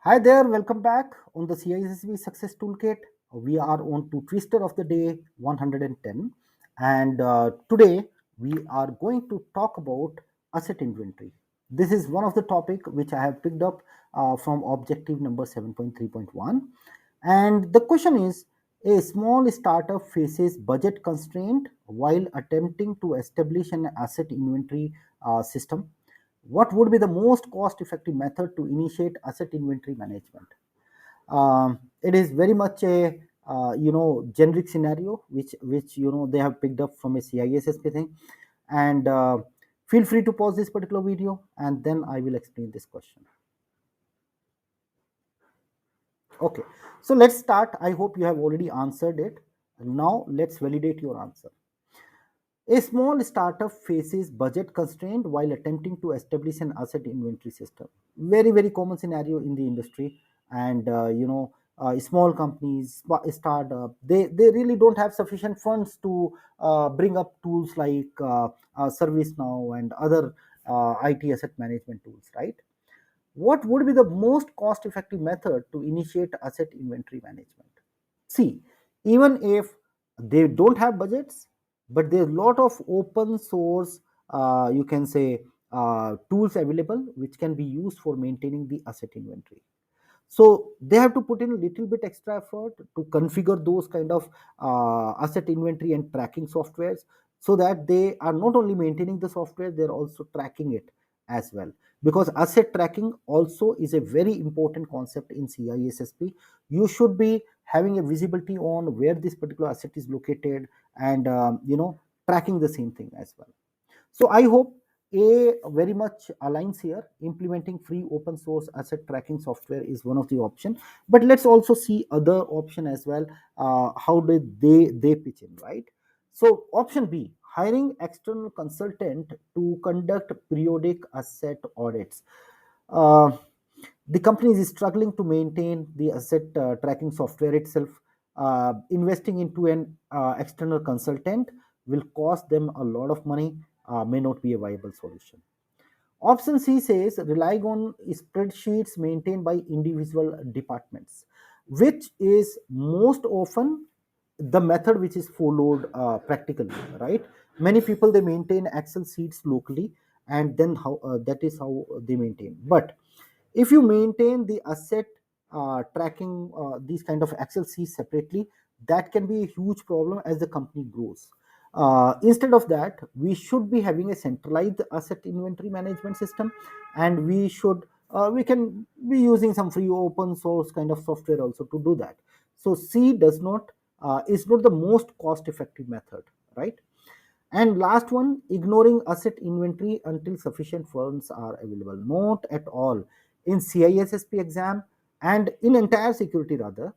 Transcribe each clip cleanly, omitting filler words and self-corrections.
Hi there, welcome back on the CISSP Success Toolkit. We are on to Twister of the Day 110, and today we are going to talk about asset inventory. This is one of the topic which I have picked up from objective number 7.3.1, and the question is: a small startup faces budget constraint while attempting to establish an asset inventory system. What would be the most cost effective method to initiate asset inventory management? It is very much a generic scenario which they have picked up from a CISSP thing, and feel free to pause this particular video and then I will explain this question. Okay, so let's start. I hope you have already answered it. Now let's validate your answer. A small startup faces budget constraint while attempting to establish an asset inventory system. Very, very common scenario in the industry. And, small companies, startup, they really don't have sufficient funds to bring up tools like ServiceNow and other IT asset management tools, right? What would be the most cost effective method to initiate asset inventory management? See, even if they don't have budgets, but there's a lot of open source, you can say, tools available which can be used for maintaining the asset inventory. So they have to put in a little bit extra effort to configure those kind of asset inventory and tracking softwares, so that they are not only maintaining the software, they're also tracking it as well. Because asset tracking also is a very important concept in CISSP. You should be having a visibility on where this particular asset is located, and tracking the same thing as well. So I hope a very much aligns here. Implementing free open source asset tracking software is one of the option, but let's also see other option as well. How did they pitch in, right? So option B: hiring external consultant to conduct periodic asset audits. Uh, the company is struggling to maintain the asset tracking software itself. Investing into an external consultant will cost them a lot of money, may not be a viable solution. Option C says relying on spreadsheets maintained by individual departments, which is most often the method which is followed practically, right? Many people, they maintain Excel sheets locally, and then how that is how they maintain. But if you maintain the asset tracking, these kind of Excel sheets separately, that can be a huge problem as the company grows. Instead of that, we should be having a centralized asset inventory management system, and we can be using some free open source kind of software also to do that. So C does not is not the most cost effective method, right? And last one: ignoring asset inventory until sufficient funds are available. Not at all. In CISSP exam and in entire security rather,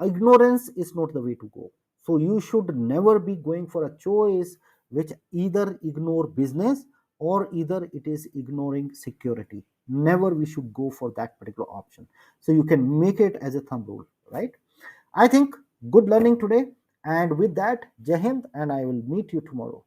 ignorance is not the way to go. So you should never be going for a choice which either ignore business or either it is ignoring security. Never we should go for that particular option. So you can make it as a thumb rule, right? I think good learning today. And with that, Jai Hind, and I will meet you tomorrow.